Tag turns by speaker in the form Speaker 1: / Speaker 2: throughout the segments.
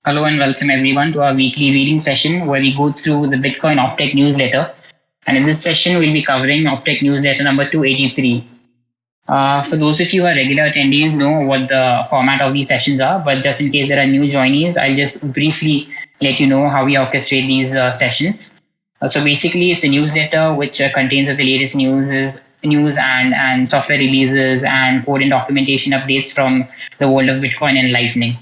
Speaker 1: Hello and welcome everyone to our weekly reading session where we go through the Bitcoin Optech newsletter. And in this session, we'll be covering Optech newsletter number 283. For those of you who are regular attendees, know what the format of these sessions are, but just in case there are new joinees, I'll just briefly let you know how we orchestrate these sessions. So basically, it's a newsletter which contains the latest news and software releases and code and documentation updates from the world of Bitcoin and Lightning.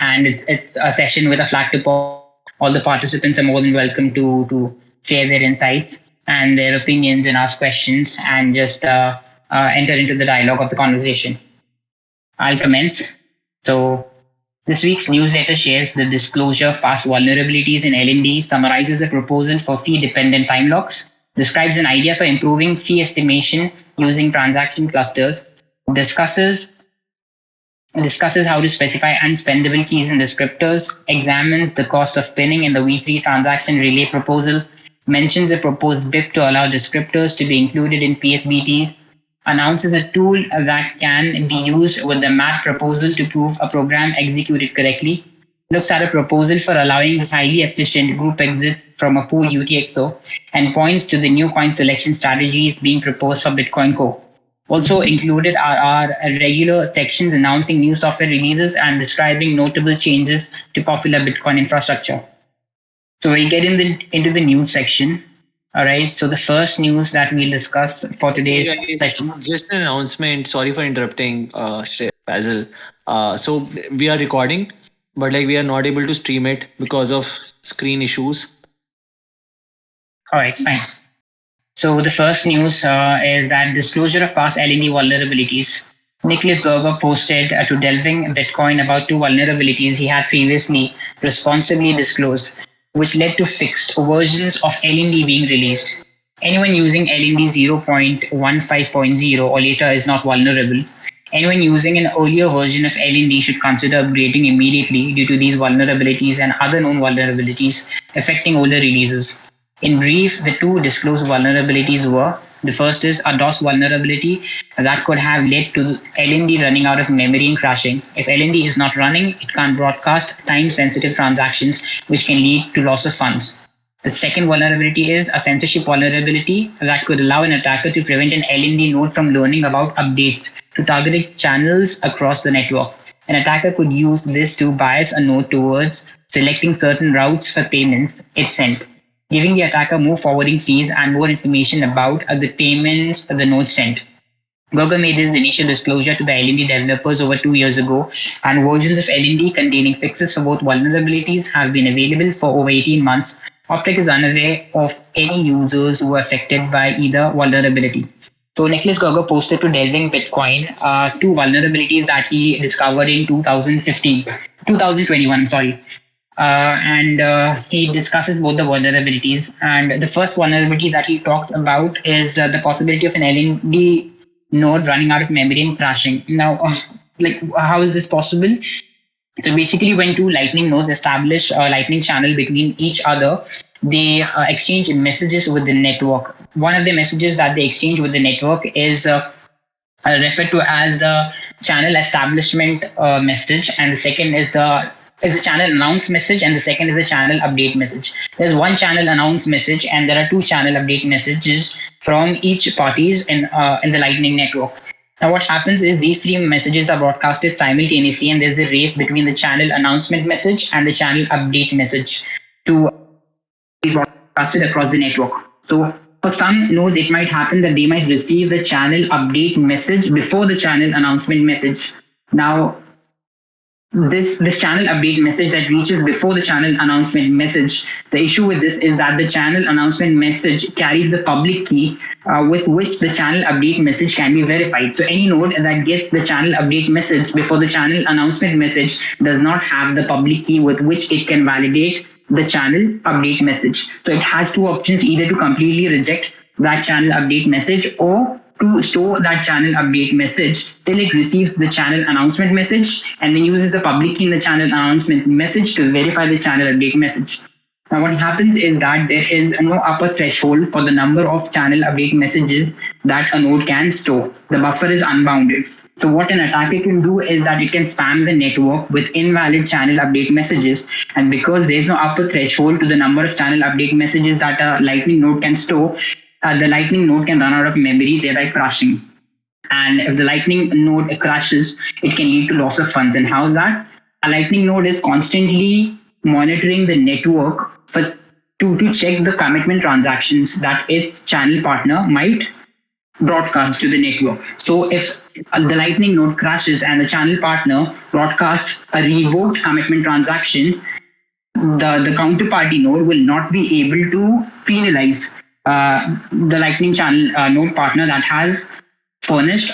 Speaker 1: And it's a session with a flag to pause. All the participants are more than welcome to share their insights and their opinions and ask questions and just enter into the dialogue of the conversation. I'll commence. So this week's newsletter shares the disclosure of past vulnerabilities in LND, summarizes the proposal for fee-dependent time locks, describes an idea for improving fee estimation using transaction clusters, discusses how to specify unspendable keys in descriptors, examines the cost of pinning in the V3 transaction relay proposal, mentions a proposed BIP to allow descriptors to be included in PSBTs, announces a tool that can be used with the MAT proposal to prove a program executed correctly, looks at a proposal for allowing highly efficient group exits from a pool UTXO, and points to the new coin selection strategies being proposed for Bitcoin Core. Also included are our regular sections announcing new software releases and describing notable changes to popular Bitcoin infrastructure. So we'll get into the news section. All right. So the first news that we'll discuss for today's session.
Speaker 2: Just an announcement. Sorry for interrupting, Basil. So we are recording, but we are not able to stream it because of screen issues.
Speaker 1: All right, fine. So the first news is that disclosure of past LND vulnerabilities. Nicholas Gerber posted to Delving Bitcoin about two vulnerabilities he had previously responsibly disclosed, which led to fixed versions of LND being released. Anyone using LND 0.15.0 or later is not vulnerable. Anyone using an earlier version of LND should consider upgrading immediately due to these vulnerabilities and other known vulnerabilities affecting older releases. In brief, the two disclosed vulnerabilities were: the first is a DOS vulnerability that could have led to LND running out of memory and crashing. If LND is not running, it can't broadcast time-sensitive transactions, which can lead to loss of funds. The second vulnerability is a censorship vulnerability that could allow an attacker to prevent an LND node from learning about updates to targeted channels across the network. An attacker could use this to bias a node towards selecting certain routes for payments it sent, giving the attacker more forwarding fees and more information about the payments the node sent. Gerber made his initial disclosure to the LND developers over 2 years ago, and versions of LND containing fixes for both vulnerabilities have been available for over 18 months. Optech is unaware of any users who were affected by either vulnerability. So Nicholas Gerber posted to Delving Bitcoin two vulnerabilities that he discovered in 2021, sorry. And he discusses both the vulnerabilities. And the first vulnerability that he talks about is the possibility of an LND node running out of memory and crashing. Now, how is this possible? So basically, when two Lightning nodes establish a Lightning channel between each other, they exchange messages with the network. One of the messages that they exchange with the network is referred to as the channel establishment message, and the second is the channel announce message, and the second is the channel update message. There's one channel announce message, and there are two channel update messages from each parties in the Lightning network. Now, what happens is these three messages are broadcasted simultaneously, and there's a race between the channel announcement message and the channel update message to be broadcasted across the network. So for some nodes, it might happen that they might receive the channel update message before the channel announcement message. Now, this channel update message that reaches before the channel announcement message, the issue with this is that the channel announcement message carries the public key with which the channel update message can be verified. So any node that gets the channel update message before the channel announcement message does not have the public key with which it can validate the channel update message. So it has two options: either to completely reject that channel update message or to store that channel update message till it receives the channel announcement message and then uses the public key in the channel announcement message to verify the channel update message. Now what happens is that there is no upper threshold for the number of channel update messages that a node can store. The buffer is unbounded. So what an attacker can do is that it can spam the network with invalid channel update messages. And because there's no upper threshold to the number of channel update messages that a Lightning node can store, the Lightning node can run out of memory, thereby crashing. And if the Lightning node crashes, it can lead to loss of funds. And how is that? A Lightning node is constantly monitoring the network to check the commitment transactions that its channel partner might broadcast to the network. So if the Lightning node crashes and the channel partner broadcasts a revoked commitment transaction, the counterparty node will not be able to penalize the Lightning channel node partner that has furnished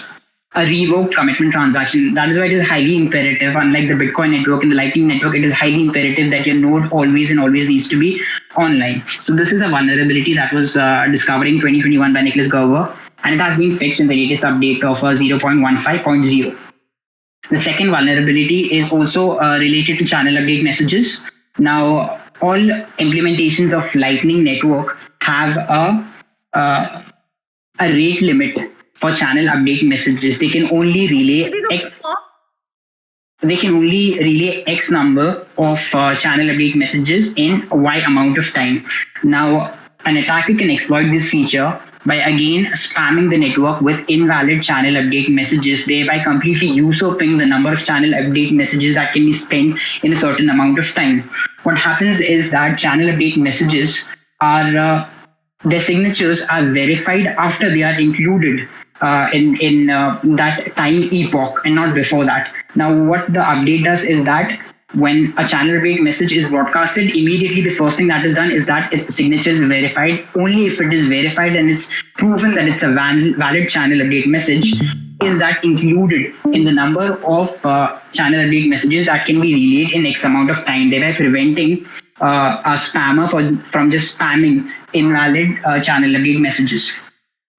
Speaker 1: a revoked commitment transaction. That is why it is highly imperative, unlike the Bitcoin network and the Lightning network, it is highly imperative that your node always and always needs to be online. So this is a vulnerability that was discovered in 2021 by Nicholas Gerber, and it has been fixed in the latest update of 0.15.0. The second vulnerability is also related to channel update messages. Now, all implementations of Lightning network have a rate limit for channel update messages. They can only relay X number of channel update messages in Y amount of time. Now, an attacker can exploit this feature by again spamming the network with invalid channel update messages, thereby completely usurping the number of channel update messages that can be spent in a certain amount of time. What happens is that channel update messages are their signatures are verified after they are included in that time epoch and not before that. Now, what the update does is that when a channel update message is broadcasted, immediately the first thing that is done is that its signature is verified. Only if it is verified and it's proven that it's a valid channel update message is that included in the number of channel update messages that can be relayed in X amount of time, thereby preventing a spammer from just spamming invalid channel update messages.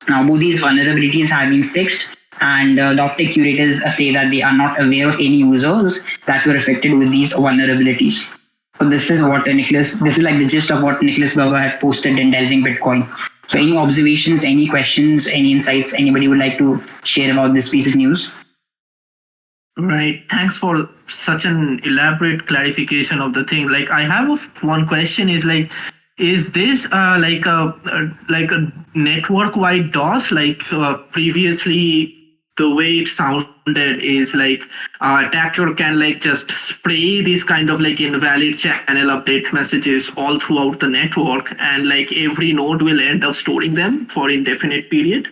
Speaker 1: Now, both these vulnerabilities have been fixed, and the Optech curators say that they are not aware of any users that were affected with these vulnerabilities. So this is what this is like the gist of what Nicholas Gerber had posted in Delving Bitcoin. So any observations, any questions, any insights anybody would like to share about this piece of news?
Speaker 3: Right. Thanks for such an elaborate clarification of the thing. Like, I have one question is like, is this like a network-wide DOS? Like previously, the way it sounded is like attacker can like just spray these kind of like invalid channel update messages all throughout the network, and like every node will end up storing them for indefinite period.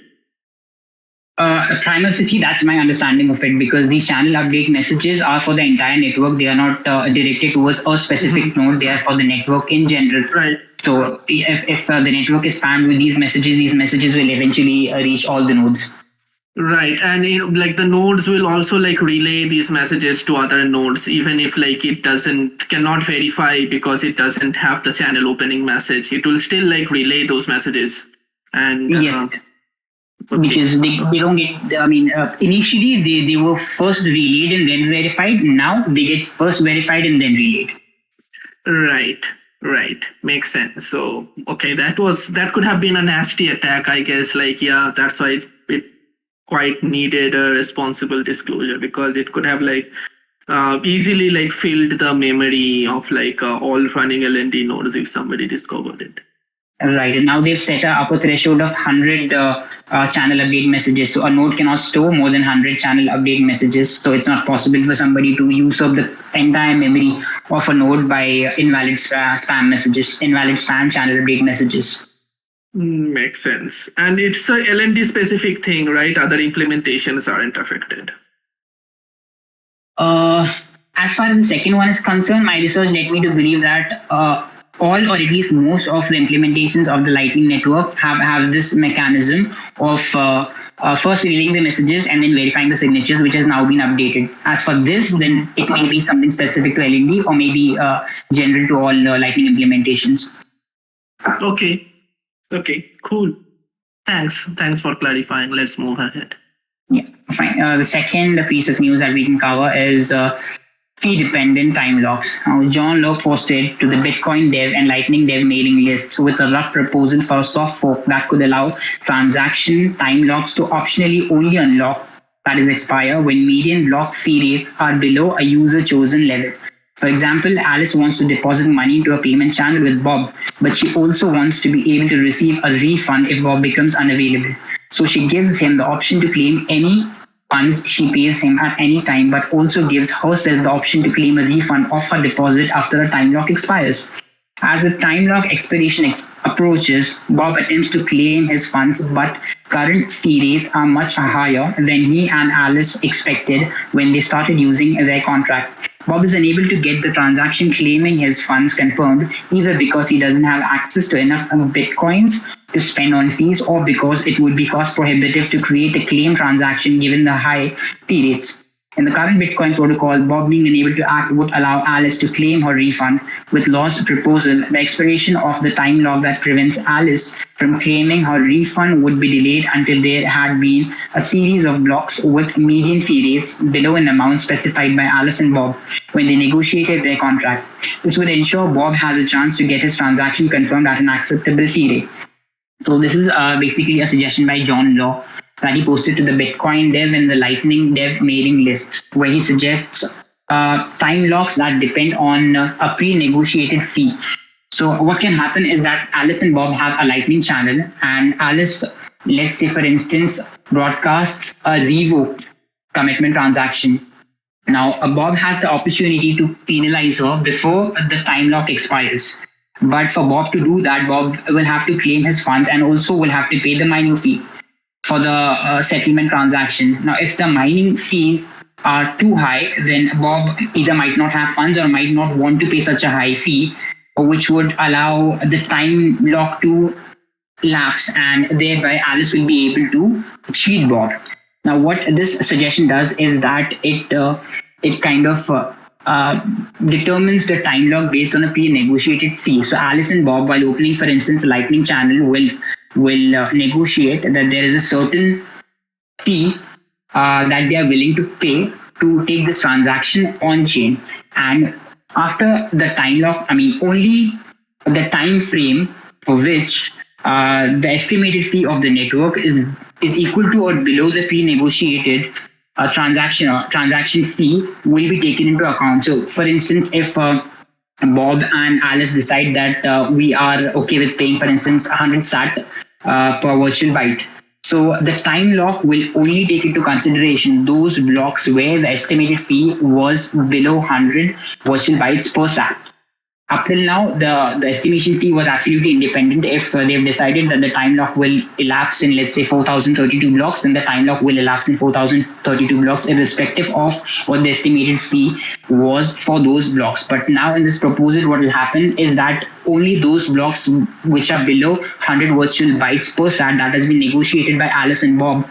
Speaker 1: Primarily, that's my understanding of it, because these channel update messages are for the entire network. They are not directed towards a specific node. They are for the network in general.
Speaker 3: Right.
Speaker 1: So if the network is spammed with these messages will eventually reach all the nodes.
Speaker 3: Right, and like the nodes will also like relay these messages to other nodes, even if like it cannot verify because it doesn't have the channel opening message. It will still like relay those messages. And
Speaker 1: yes. Because they don't get, I mean, initially they were first relayed and then verified. Now they get first verified and then relayed.
Speaker 3: Right. Makes sense. So, okay, that could have been a nasty attack, I guess. Like, yeah, that's why it quite needed a responsible disclosure, because it could have like easily like filled the memory of like all running LND nodes if somebody discovered it.
Speaker 1: Right, and now they've set a upper threshold of 100 channel update messages. So a node cannot store more than 100 channel update messages. So it's not possible for somebody to usurp the entire memory of a node by invalid spam messages, invalid spam channel update messages.
Speaker 3: Makes sense. And it's a LND specific thing, right? Other implementations aren't affected.
Speaker 1: As far as the second one is concerned, my research led me to believe that all or at least most of the implementations of the Lightning network have this mechanism of first relaying the messages and then verifying the signatures, which has now been updated. As for this, then it may be something specific to LND or maybe general to all Lightning implementations.
Speaker 3: Okay, cool. Thanks for clarifying. Let's move ahead.
Speaker 1: Yeah, fine. The second piece of news that we can cover is Independent Timelocks. Now, John Lowe posted to the Bitcoin Dev and Lightning Dev mailing lists with a rough proposal for a soft fork that could allow transaction time locks to optionally only unlock that is expire when median block fee rates are below a user chosen level. For example, Alice wants to deposit money into a payment channel with Bob, but she also wants to be able to receive a refund if Bob becomes unavailable. So she gives him the option to claim any funds she pays him at any time, but also gives herself the option to claim a refund of her deposit after a time lock expires. As the time lock expiration approaches, Bob attempts to claim his funds, but current fee rates are much higher than he and Alice expected when they started using their contract. Bob is unable to get the transaction claiming his funds confirmed, either because he doesn't have access to enough bitcoins to spend on fees, or because it would be cost prohibitive to create a claim transaction given the high fee rates. In the current Bitcoin protocol, Bob being unable to act would allow Alice to claim her refund. With Law's proposal, the expiration of the time lock that prevents Alice from claiming her refund would be delayed until there had been a series of blocks with median fee rates below an amount specified by Alice and Bob when they negotiated their contract. This would ensure Bob has a chance to get his transaction confirmed at an acceptable fee rate. So this is basically a suggestion by John Law that he posted to the Bitcoin dev and the Lightning dev mailing list, where he suggests time locks that depend on a pre-negotiated fee. So what can happen is that Alice and Bob have a Lightning channel, and Alice, let's say for instance, broadcasts a revoked commitment transaction. Now, Bob has the opportunity to penalize her before the time lock expires. But for Bob to do that, Bob will have to claim his funds and also will have to pay the mining fee for the settlement transaction. Now, if the mining fees are too high, then Bob either might not have funds or might not want to pay such a high fee, which would allow the time lock to lapse, and thereby Alice will be able to cheat Bob. Now, what this suggestion does is that it kind of determines the time lock based on a pre-negotiated fee. So Alice and Bob, while opening, for instance, a Lightning channel, will negotiate that there is a certain fee that they are willing to pay to take this transaction on chain. And after the time lock, only the time frame for which the estimated fee of the network is equal to or below the pre-negotiated transaction fee will be taken into account. So, for instance, if Bob and Alice decide that we are okay with paying, for instance, 100 sat per virtual byte. So the time lock will only take into consideration those blocks where the estimated fee was below 100 virtual bytes per sat. Up till now, the estimation fee was absolutely independent. If they've decided that the time lock will elapse in, let's say, 4032 blocks, then the time lock will elapse in 4032 blocks, irrespective of what the estimated fee was for those blocks. But now in this proposal, what will happen is that only those blocks which are below 100 virtual bytes per sat that has been negotiated by Alice and Bob,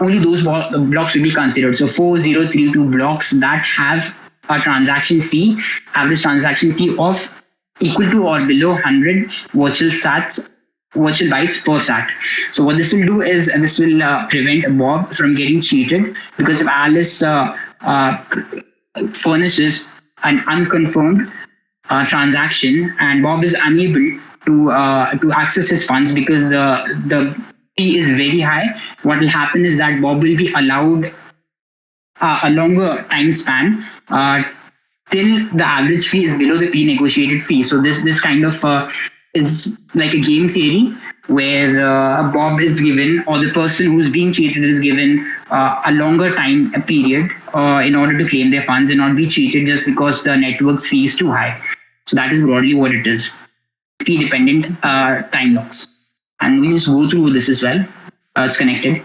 Speaker 1: only those blocks will be considered. So 4032 blocks that have a transaction fee, average transaction fee of equal to or below 100 virtual bytes per sat. So what this will do is this will prevent Bob from getting cheated, because if Alice furnishes an unconfirmed transaction and Bob is unable to access his funds because the fee is very high, what will happen is that Bob will be allowed a longer time span till the average fee is below the pre-negotiated fee. So this kind of is like a game theory where Bob is given, or the person who's being cheated is given a longer time period in order to claim their funds and not be cheated just because the network's fee is too high. So that is broadly what it is. Fee-dependent time locks. And we just go through this as well. It's connected.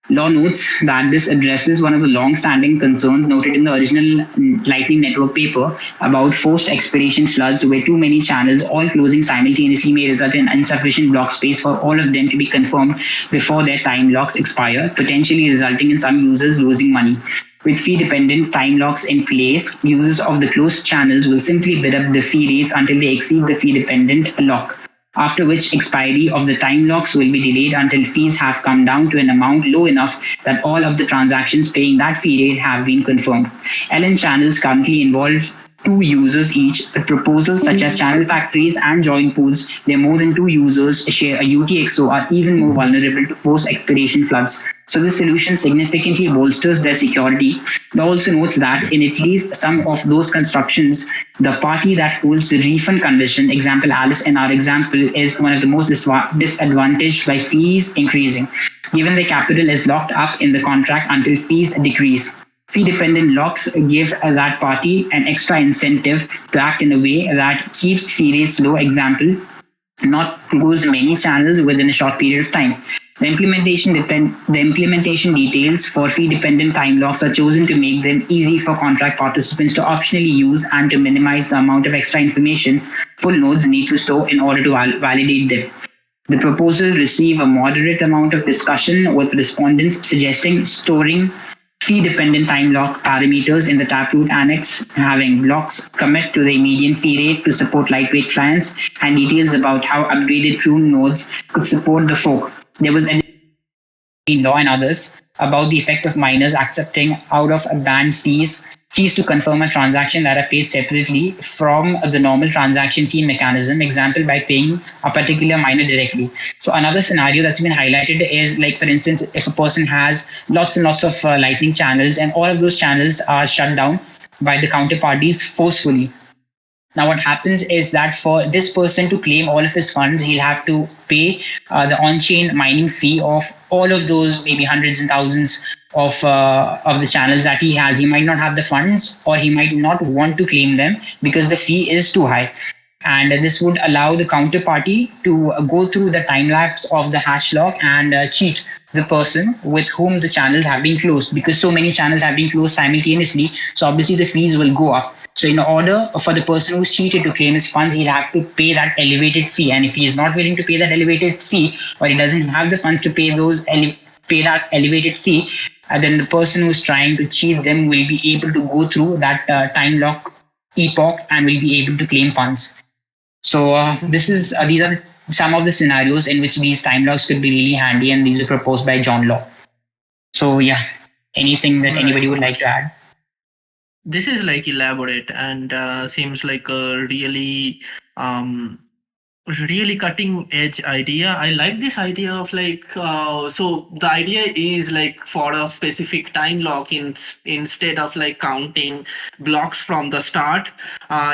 Speaker 1: Law notes that this addresses one of the long-standing concerns noted in the original Lightning Network paper about forced expiration floods, where too many channels all closing simultaneously may result in insufficient block space for all of them to be confirmed before their time locks expire, potentially resulting in some users losing money. With fee-dependent time locks in place, users of the closed channels will simply bid up the fee rates until they exceed the fee-dependent lock, after which expiry of the time locks will be delayed until fees have come down to an amount low enough that all of the transactions paying that fee rate have been confirmed. LN channels currently involve 2 users each. With proposals such as channel factories and join pools, where more than 2 users share a UTXO, are even more vulnerable to forced expiration floods. So this solution significantly bolsters their security. It also notes that in at least some of those constructions, the party that holds the refund condition, example Alice in our example, is one of the most disadvantaged by fees increasing, given the capital is locked up in the contract until fees decrease. Fee-dependent locks give that party an extra incentive to act in a way that keeps fee rates low. Example, not close many channels within a short period of time. The implementation details for fee-dependent time locks are chosen to make them easy for contract participants to optionally use and to minimize the amount of extra information full nodes need to store in order to validate them. The proposal received a moderate amount of discussion, with respondents suggesting storing fee-dependent time lock parameters in the Taproot annex, having blocks commit to the median fee rate to support lightweight clients, and details about how upgraded prune nodes could support the fork. There was law and others about the effect of miners accepting out of band fees to confirm a transaction that are paid separately from the normal transaction fee mechanism, example by paying a particular miner directly. So another scenario that's been highlighted is, like, for instance, if a person has lots and lots of lightning channels and all of those channels are shut down by the counterparties forcefully. Now, what happens is that for this person to claim all of his funds, he'll have to pay the on-chain mining fee of all of those, maybe hundreds and thousands of the channels that he has. He might not have the funds, or he might not want to claim them because the fee is too high. And this would allow the counterparty to go through the time lapse of the hash lock and cheat the person with whom the channels have been closed, because so many channels have been closed simultaneously. So obviously the fees will go up. So in order for the person who's cheated to claim his funds, he'll have to pay that elevated fee. And if he is not willing to pay that elevated fee, or he doesn't have the funds to pay pay that elevated fee, then the person who's trying to cheat them will be able to go through that time lock epoch and will be able to claim funds. So these are some of the scenarios in which these time locks could be really handy, and these are proposed by John Law. So yeah, anything that anybody would like to add?
Speaker 3: This is like elaborate and seems like a really cutting edge idea. I like this idea of like so the idea is like for a specific time lock, instead of like counting blocks from the start,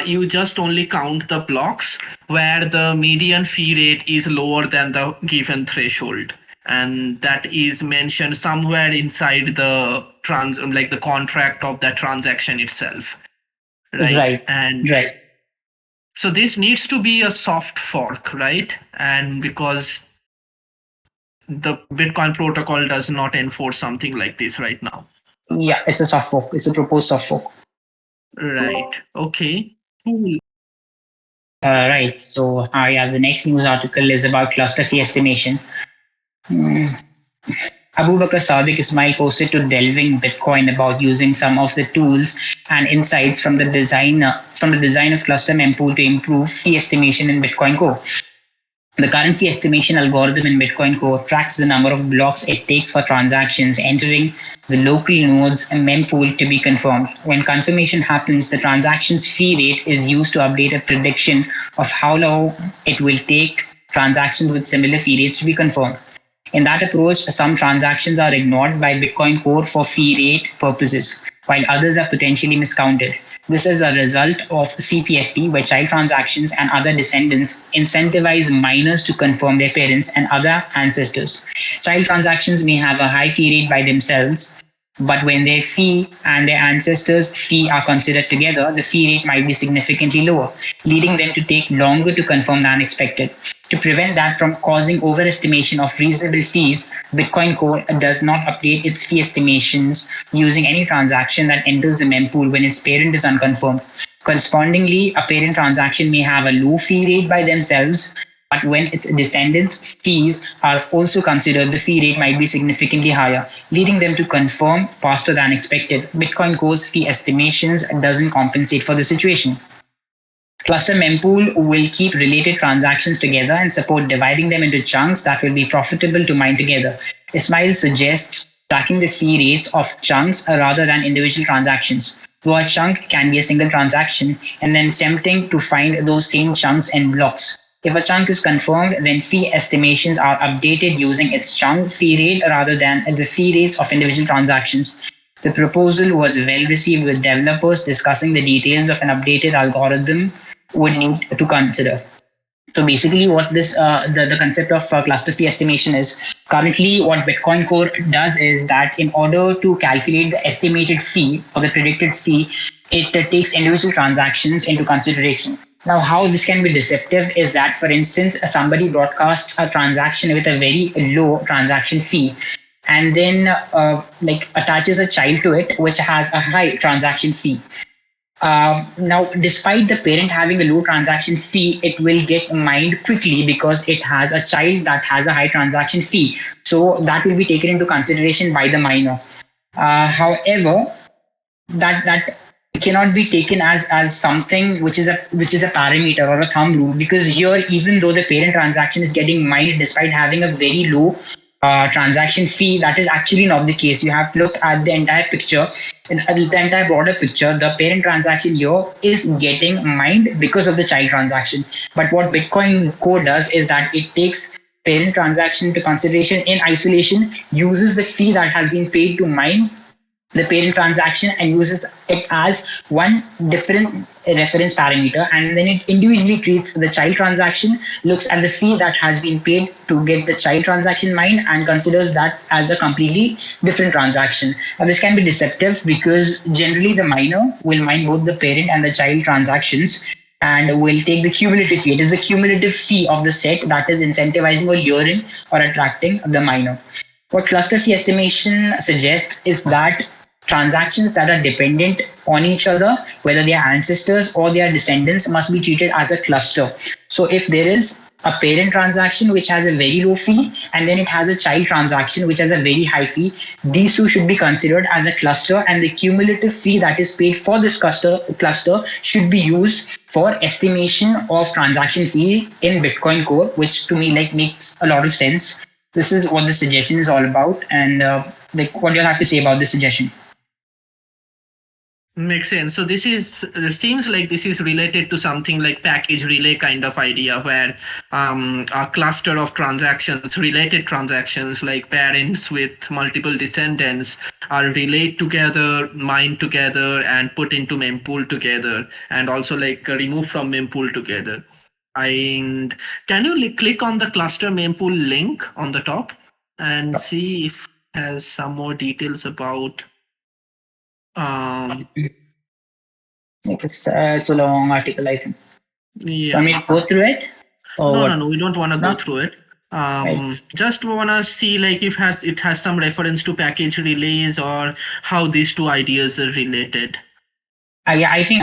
Speaker 3: you just only count the blocks where the median fee rate is lower than the given threshold, and that is mentioned somewhere inside the like the contract of that transaction itself, right?
Speaker 1: Right,
Speaker 3: And
Speaker 1: right.
Speaker 3: so this needs to be a soft fork, right? And because the Bitcoin protocol does not enforce something like this right now.
Speaker 1: Yeah, it's a soft fork. It's a proposed soft fork.
Speaker 3: Right. Okay. Cool.
Speaker 1: Right. So yeah, the next news article is about cluster fee estimation. Hmm. Abu Bakr Sadiq Ismail posted to Delving Bitcoin about using some of the tools and insights from the design of cluster mempool to improve fee estimation in Bitcoin Core. The current fee estimation algorithm in Bitcoin Core tracks the number of blocks it takes for transactions entering the local node's mempool to be confirmed. When confirmation happens, the transaction's fee rate is used to update a prediction of how long it will take transactions with similar fee rates to be confirmed. In that approach, some transactions are ignored by Bitcoin Core for fee rate purposes, while others are potentially miscounted. This is a result of CPFT, where child transactions and other descendants incentivize minors to confirm their parents and other ancestors. Child transactions may have a high fee rate by themselves, but when their fee and their ancestors' fee are considered together, the fee rate might be significantly lower, leading them to take longer to confirm than expected. To prevent that from causing overestimation of reasonable fees, Bitcoin Core does not update its fee estimations using any transaction that enters the mempool when its parent is unconfirmed. Correspondingly, a parent transaction may have a low fee rate by themselves, but when its descendants' fees are also considered, the fee rate might be significantly higher, leading them to confirm faster than expected. Bitcoin Core's fee estimations doesn't compensate for the situation. Cluster mempool will keep related transactions together and support dividing them into chunks that will be profitable to mine together. Ismail suggests tracking the fee rates of chunks rather than individual transactions. Though a chunk can be a single transaction, and then tempting to find those same chunks in blocks. If a chunk is confirmed, then fee estimations are updated using its chunk fee rate rather than the fee rates of individual transactions. The proposal was well received, with developers discussing the details of an updated algorithm would need to consider. So basically, what the concept of cluster fee estimation is, currently what Bitcoin Core does is that in order to calculate the estimated fee or the predicted fee, it takes individual transactions into consideration. Now, how this can be deceptive is that, for instance, somebody broadcasts a transaction with a very low transaction fee, and then like attaches a child to it which has a high transaction fee. Now, despite the parent having a low transaction fee, it will get mined quickly because it has a child that has a high transaction fee. So that will be taken into consideration by the miner. However, that cannot be taken as something which is a parameter or a thumb rule, because here, even though the parent transaction is getting mined despite having a very low transaction fee, that is actually not the case. You have to look at the entire picture, the entire broader picture. The parent transaction here is getting mined because of the child transaction. But what Bitcoin Core does is that it takes parent transaction into consideration in isolation, uses the fee that has been paid to mine the parent transaction, and uses it as one different reference parameter, and then it individually treats the child transaction, looks at the fee that has been paid to get the child transaction mined, and considers that as a completely different transaction. Now, this can be deceptive because generally the miner will mine both the parent and the child transactions and will take the cumulative fee. It is the cumulative fee of the set that is incentivizing or luring or attracting the miner. What cluster fee estimation suggests is that transactions that are dependent on each other, whether they are ancestors or their descendants, must be treated as a cluster. So if there is a parent transaction which has a very low fee, and then it has a child transaction which has a very high fee, these two should be considered as a cluster, and the cumulative fee that is paid for this cluster should be used for estimation of transaction fee in Bitcoin Core, which to me like makes a lot of sense. This is what the suggestion is all about, and like what do you have to say about this suggestion?
Speaker 3: Makes sense. So this is it seems like this is related to something like package relay kind of idea, where a cluster of transactions, related transactions like parents with multiple descendants, are relayed together, mined together, and put into mempool together, and also like removed from mempool together. And can you click on the cluster mempool link on the top and see if it has some more details about
Speaker 1: Like it's a long article, I think.
Speaker 3: yeah.
Speaker 1: Want me to go through it or
Speaker 3: No,
Speaker 1: what?
Speaker 3: no, no. We don't want to go
Speaker 1: No,
Speaker 3: through it.
Speaker 1: right.
Speaker 3: Just want to see like if it has some reference to package relays or how these two ideas are related.
Speaker 1: Yeah, I think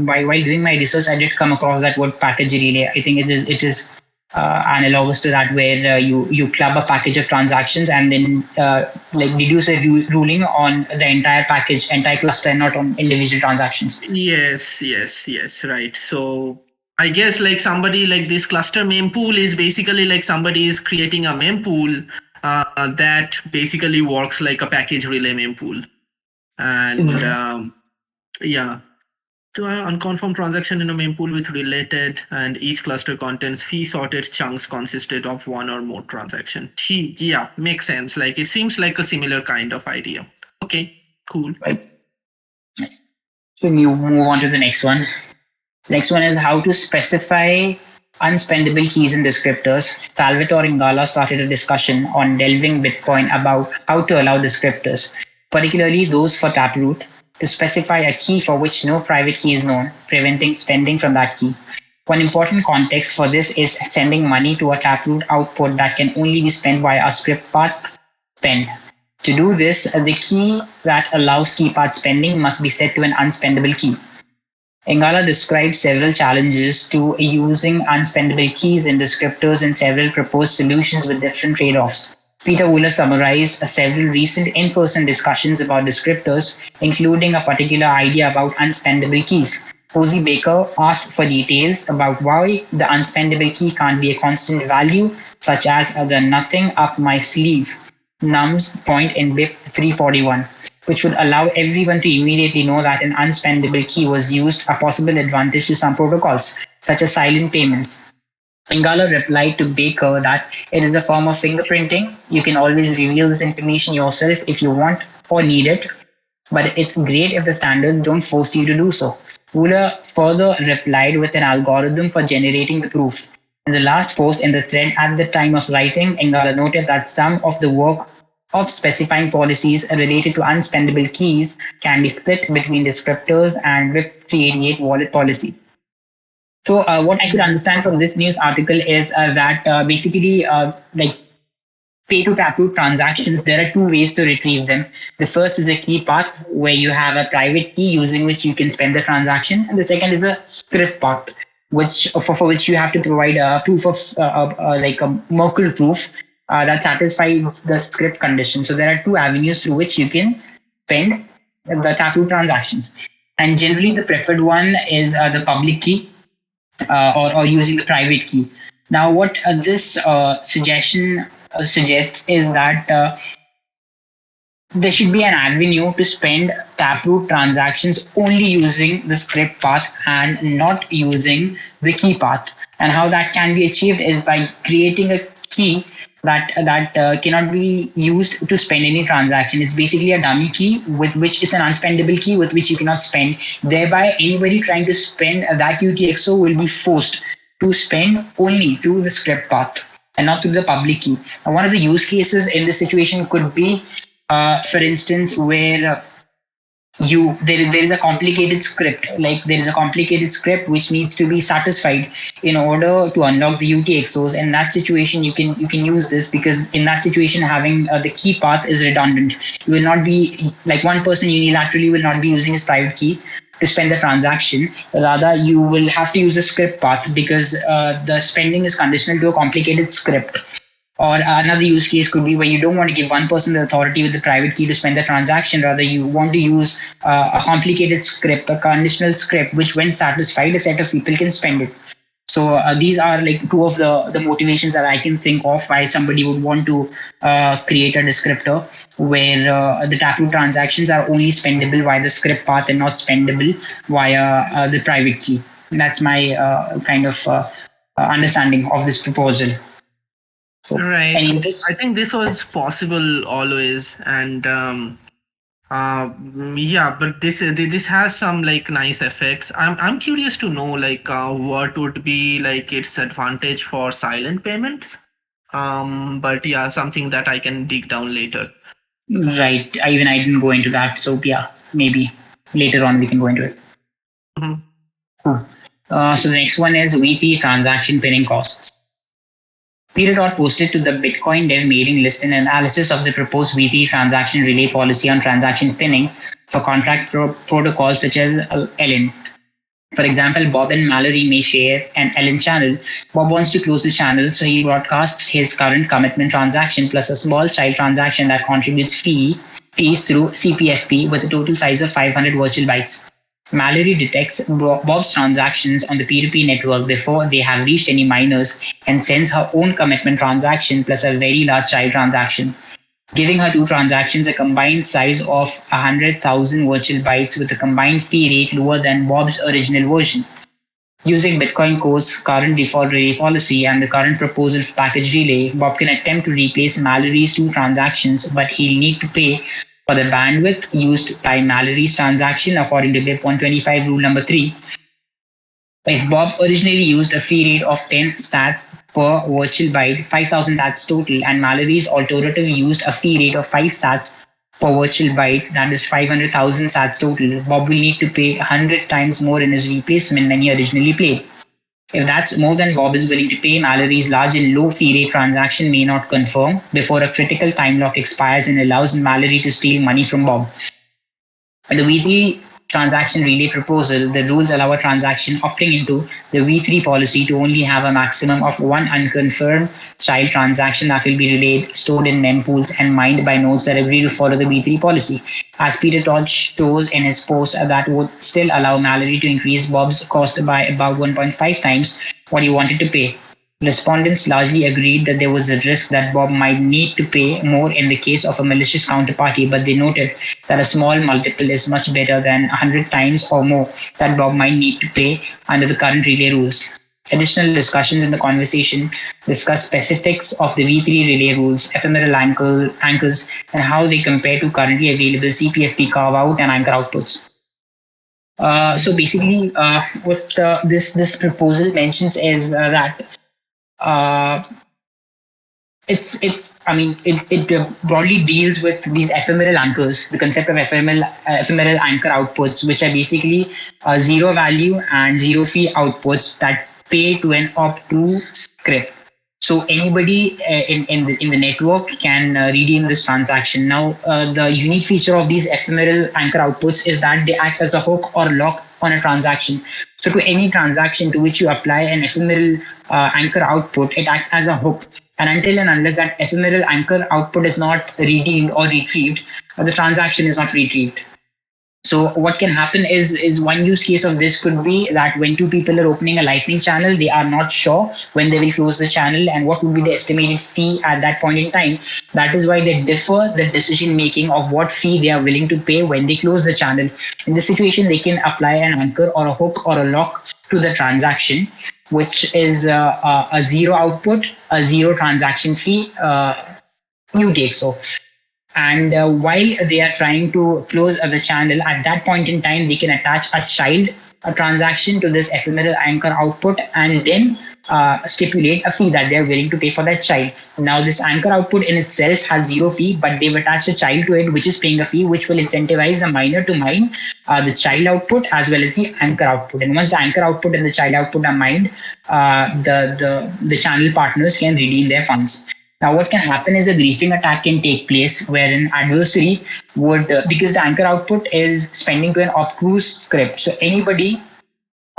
Speaker 1: while doing my research, I did come across that word package relay. I think it is analogous to that, where you club a package of transactions and then like deduce a ruling on the entire package, entire cluster, not on individual transactions.
Speaker 3: Yes, yes, yes. Right. So I guess like somebody like this cluster mempool is basically like somebody is creating a mempool that basically works like a package relay mempool, and yeah. To an unconfirmed transaction in a mempool with related, and each cluster contains fee sorted chunks consisted of one or more transaction. Yeah, makes sense. Like it seems like a similar kind of idea. Okay, cool.
Speaker 1: Right. So you move on to the next one. Next one is how to specify unspendable keys and descriptors. Salvatore Ingala started a discussion on delving Bitcoin about how to allow descriptors, particularly those for Taproot, to specify a key for which no private key is known, preventing spending from that key. One important context for this is sending money to a Taproot output that can only be spent via a script path spend. To do this, the key that allows key path spending must be set to an unspendable key. Engala describes several challenges to using unspendable keys in descriptors and several proposed solutions with different trade-offs. Peter Wooler summarized several recent in-person discussions about descriptors, including a particular idea about unspendable keys. Posey Baker asked for details about why the unspendable key can't be a constant value, such as the nothing up my sleeve nums point in BIP 341, which would allow everyone to immediately know that an unspendable key was used, a possible advantage to some protocols, such as silent payments. Pingala replied to Baker that it is a form of fingerprinting. You can always reveal this information yourself if you want or need it, but it's great if the standards don't force you to do so. Wooler further replied with an algorithm for generating the proof. In the last post in the thread at the time of writing, Ingala noted that some of the work of specifying policies related to unspendable keys can be split between descriptors and WIP388 wallet policies. So what I could understand from this news article is that basically like pay to taproot transactions, there are two ways to retrieve them. The first is a key path where you have a private key using which you can spend the transaction, and the second is a script path, which for which you have to provide a proof of like a Merkle proof that satisfies the script condition. So there are two avenues through which you can spend the taproot transactions, and generally the preferred one is the public key or using the private key. Now, what this suggestion suggests is that there should be an avenue to spend taproot transactions only using the script path and not using the key path. And how that can be achieved is by creating a key that cannot be used to spend any transaction. It's basically a dummy key with which it's an unspendable key with which you cannot spend. Thereby, anybody trying to spend that UTXO will be forced to spend only through the script path and not through the public key. Now, one of the use cases in this situation could be for instance, where there is a complicated script, like there is a complicated script which needs to be satisfied in order to unlock the UTXOs. In that situation, you can use this because in that situation, having the key path is redundant. You will not be like one person unilaterally will not be using his private key to spend the transaction. Rather, you will have to use a script path because the spending is conditional to a complicated script. Or another use case could be where you don't want to give one person the authority with the private key to spend the transaction. Rather, you want to use a complicated script, a conditional script, which, when satisfied, a set of people can spend it. So these are like two of the motivations that I can think of why somebody would want to create a descriptor where the taproot transactions are only spendable via the script path and not spendable via the private key. That's my kind of understanding of this proposal. So,
Speaker 3: Right.
Speaker 1: any inputs?
Speaker 3: I think this was possible always, and yeah, but this has some like nice effects. I'm curious to know like what would be like its advantage for silent payments. But yeah, something that I can dig down later.
Speaker 1: Right. Even I didn't go into that. So yeah, maybe later on we can go into it.
Speaker 3: Mhm.
Speaker 1: Cool. So the next one is weekly transaction pinning costs. Peter Todd posted to the Bitcoin Dev mailing list an analysis of the proposed weekly transaction relay policy on transaction pinning for contract protocols such as LN. For example, Bob and Mallory may share an LN channel. Bob wants to close the channel, so he broadcasts his current commitment transaction plus a small child transaction that contributes fees through CPFP with a total size of 500 virtual bytes. Mallory detects Bob's transactions on the P2P network before they have reached any miners and sends her own commitment transaction plus a very large child transaction, giving her two transactions a combined size of 100,000 virtual bytes with a combined fee rate lower than Bob's original version. Using Bitcoin Core's current default relay policy and the current proposal for package relay, Bob can attempt to replace Mallory's two transactions, but he'll need to pay for the bandwidth used by Mallory's transaction according to BIP 125 rule number 3. If Bob originally used a fee rate of 10 sats per virtual byte, 5,000 sats total, and Mallory's alternative used a fee rate of 5 sats per virtual byte, that is 500,000 sats total, Bob will need to pay 100 times more in his replacement than he originally paid. If that's more than Bob is willing to pay, Mallory's large and low fee rate transaction may not confirm before a critical time lock expires and allows Mallory to steal money from Bob. The V3 transaction relay proposal, the rules allow a transaction opting into the V3 policy to only have a maximum of one unconfirmed child transaction that will be relayed, stored in mempools, and mined by nodes that agree to follow the V3 policy. As Peter Todd shows in his post, that would still allow Mallory to increase Bob's cost by about 1.5 times what he wanted to pay. Respondents largely agreed that there was a risk that Bob might need to pay more in the case of a malicious counterparty, but they noted that a small multiple is much better than 100 times or more that Bob might need to pay under the current relay rules. additional discussions in the conversation, discuss specifics of the V3 relay rules, ephemeral anchors, and how they compare to currently available CPFP carve out and anchor outputs. So basically, what this proposal mentions is that uh, it's I mean it broadly deals with these ephemeral anchors, the concept of ephemeral anchor outputs, which are basically zero value and zero fee outputs that pay to an opt2 script. So anybody in the network can redeem this transaction. Now, the unique feature of these ephemeral anchor outputs is that they act as a hook or lock on a transaction. So to any transaction to which you apply an ephemeral anchor output, it acts as a hook. And until and unless that ephemeral anchor output is not redeemed or retrieved, the transaction is not retrieved. So what can happen is one use case of this could be that when two people are opening a lightning channel, they are not sure when they will close the channel and what would be the estimated fee at that point in time. That is why they differ the decision making of what fee they are willing to pay when they close the channel. In this situation, they can apply an anchor or a hook or a lock to the transaction, which is a zero output, a zero transaction fee. You take so. And while they are trying to close the channel, at that point in time, they can attach a child a transaction to this ephemeral anchor output and then stipulate a fee that they are willing to pay for that child. Now, this anchor output in itself has zero fee, but they've attached a child to it, which is paying a fee, which will incentivize the miner to mine the child output as well as the anchor output. And once the anchor output and the child output are mined, the channel partners can redeem their funds. Now, what can happen is a griefing attack can take place where an adversary would, because the anchor output is spending to an obtuse script. So anybody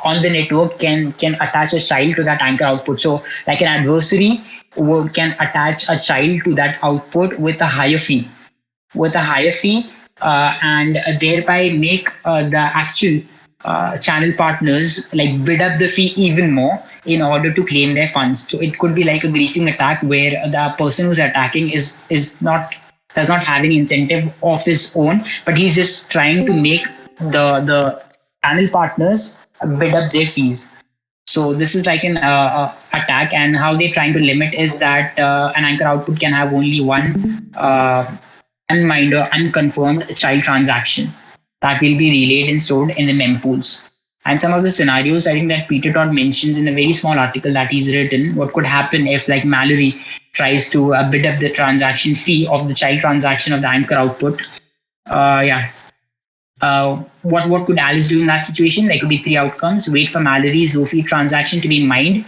Speaker 1: on the network can attach a child to that anchor output. So like an adversary can attach a child to that output with a higher fee and thereby make the actual channel partners like bid up the fee even more in order to claim their funds. So it could be like a griefing attack where the person who's attacking is not does not have any incentive of his own, but he's just trying to make the channel partners bid up their fees. So this is like an attack, and how they're trying to limit is that an anchor output can have only one unmined or unconfirmed child transaction that will be relayed and stored in the mempools. And some of the scenarios I think that Peter Todd mentions in a very small article that he's written, what could happen if like Mallory tries to bid up the transaction fee of the child transaction of the anchor output. Yeah, what could Alice do in that situation? There could be three outcomes. Wait for Mallory's low fee transaction to be mined.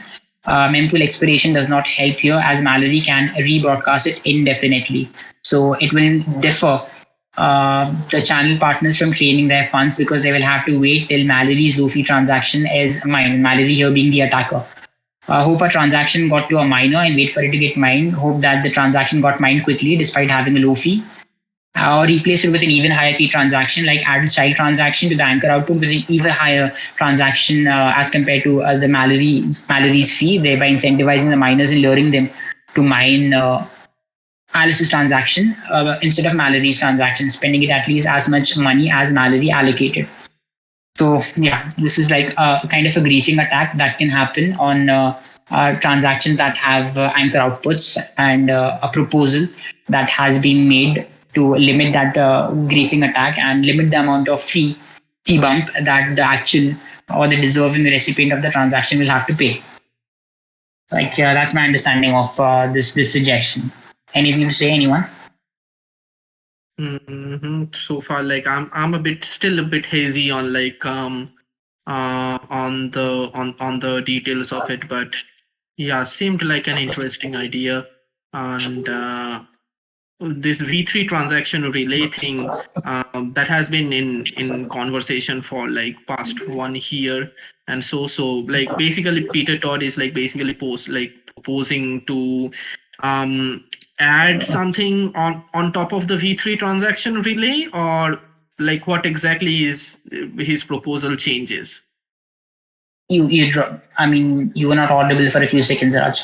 Speaker 1: Mempool expiration does not help here as Mallory can rebroadcast it indefinitely. So it will differ the channel partners from training their funds because they will have to wait till Mallory's low fee transaction is mined. Mallory here being the attacker. Hope a transaction got to a miner and wait for it to get mined. Hope that the transaction got mined quickly despite having a low fee, or replace it with an even higher fee transaction, like add a child transaction to the anchor output with an even higher transaction as compared to the Mallory's fee, thereby incentivizing the miners and luring them to mine Alice's transaction instead of Mallory's transaction, spending it at least as much money as Mallory allocated. So yeah, this is like a kind of a griefing attack that can happen on transactions that have anchor outputs, and a proposal that has been made to limit that griefing attack and limit the amount of fee bump that the actual or the deserving recipient of the transaction will have to pay. Like that's my understanding of this suggestion. Anything to say, anyone?
Speaker 3: So far, like I'm a bit still a bit hazy on like on the details of it, but yeah, seemed like an interesting idea. And this V3 transaction relay thing that has been in conversation for like past 1 year, and so like basically Peter Todd is like basically proposing to um add something on top of the V3 transaction relay, or like what exactly is his proposal changes.
Speaker 1: I mean, you were not audible for a few seconds, Raj.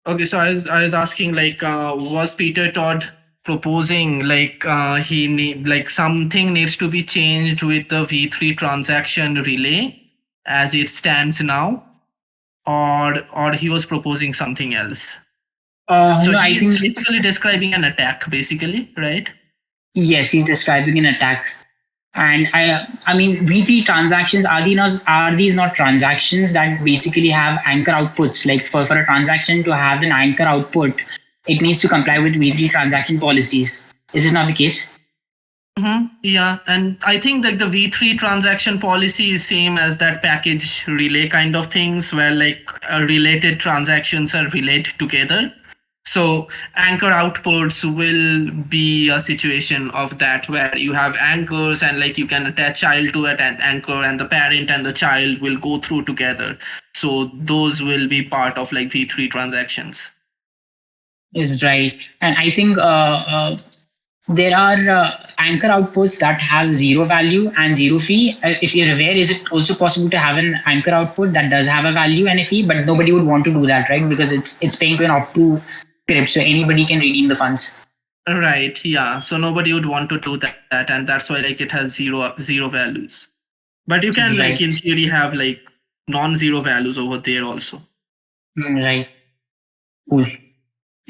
Speaker 3: Okay, so I was asking like was Peter Todd proposing like he need like something needs to be changed with the V3 transaction relay as it stands now? or he was proposing something else? So
Speaker 1: No, I
Speaker 3: he's
Speaker 1: think
Speaker 3: basically describing an attack, basically, right?
Speaker 1: yes, he's describing an attack. And I mean, V3 transactions are these not transactions that basically have anchor outputs? Like for a transaction to have an anchor output, it needs to comply with V3 transaction policies. Is it not the case?
Speaker 3: Yeah, and I think like the V3 transaction policy is same as that package relay kind of things where like related transactions are relayed together. So anchor outputs will be a situation of that where you have anchors and like you can attach child to it and anchor and the parent and the child will go through together. So those will be part of like V3 transactions.
Speaker 1: Is right. And I think there are anchor outputs that have zero value and zero fee. If you're aware, is it also possible to have an anchor output that does have a value and a fee, but nobody would want to do that, right? Because it's paying to an opt2 script, so anybody can redeem the funds.
Speaker 3: Right, yeah. So nobody would want to do that, and that's why like it has zero values. But you can like in
Speaker 1: Right.
Speaker 3: theory have like non-zero values over there also.
Speaker 1: Right. Cool.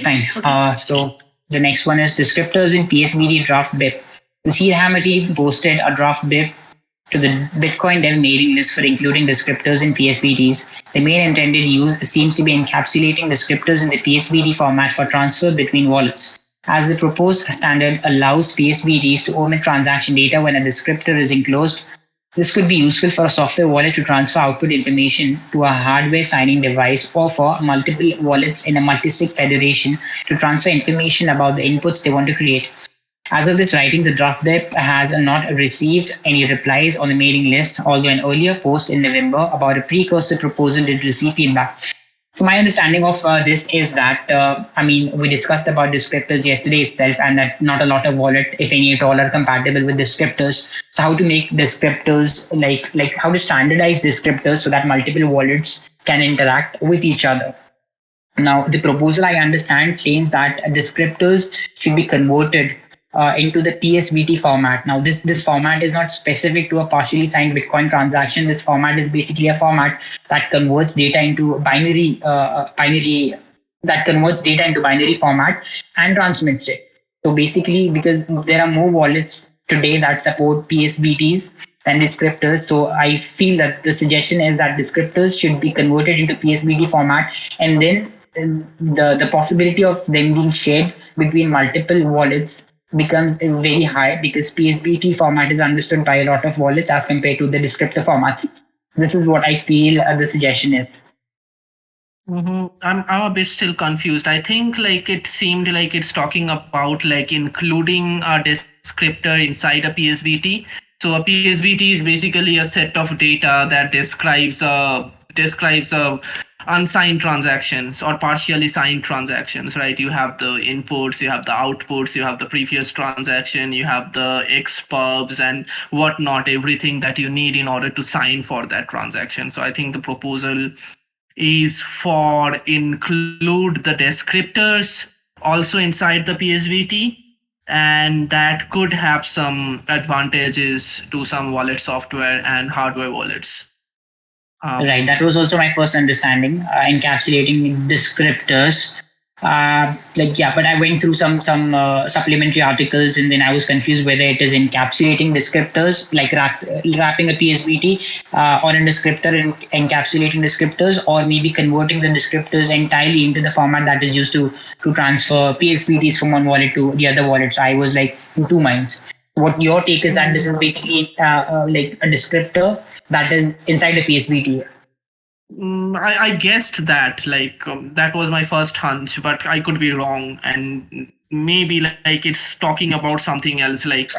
Speaker 1: Fine.
Speaker 3: Okay.
Speaker 1: So the next one is descriptors in PSBT draft BIP. The Seed Hammer team posted a draft BIP to the Bitcoin Dev mailing list for including descriptors in PSBTs. The main intended use seems to be encapsulating descriptors in the PSBT format for transfer between wallets, as the proposed standard allows PSBTs to omit transaction data when a descriptor is enclosed. This could be useful for a software wallet to transfer output information to a hardware signing device or for multiple wallets in a multi-sig federation to transfer information about the inputs they want to create. As of this writing, the draft BIP has not received any replies on the mailing list, although an earlier post in November about a precursor proposal did receive feedback. So my understanding of this is that I mean we discussed about descriptors yesterday itself, and that not a lot of wallets, if any at all, are compatible with descriptors. So how to make descriptors like how to standardize descriptors so that multiple wallets can interact with each other. Now, the proposal I understand claims that descriptors should be converted into the PSBT format. Now, this format is not specific to a partially signed Bitcoin transaction. This format is basically a format that converts data into binary that converts data into binary format and transmits it. So basically, because there are more wallets today that support PSBTs than descriptors, so I feel that the suggestion is that descriptors should be converted into PSBT format, and then the possibility of them being shared between multiple wallets becomes very high because PSBT format is understood by a lot of wallets as compared to the descriptor format. This is what I feel the suggestion is.
Speaker 3: I'm a bit still confused. I think like it seemed like it's talking about like including a descriptor inside a PSBT. So a PSBT is basically a set of data that describes unsigned transactions or partially signed transactions, right? You have the inputs, you have the outputs, you have the previous transaction, you have the expubs and whatnot, everything that you need in order to sign for that transaction. So I think the proposal is for include the descriptors also inside the PSBT, and that could have some advantages to some wallet software and hardware wallets.
Speaker 1: Right, that was also my first understanding, encapsulating descriptors. Like yeah, but I went through some supplementary articles, and then I was confused whether it is encapsulating descriptors, like wrapping a PSBT on a descriptor and encapsulating descriptors, or maybe converting the descriptors entirely into the format that is used to transfer PSBTs from one wallet to the other wallet. So I was like in two minds. What your take is that this is basically like a descriptor that is inside a PSBT.
Speaker 3: I guessed that like that was my first hunch, but I could be wrong, and maybe like it's talking about something else, like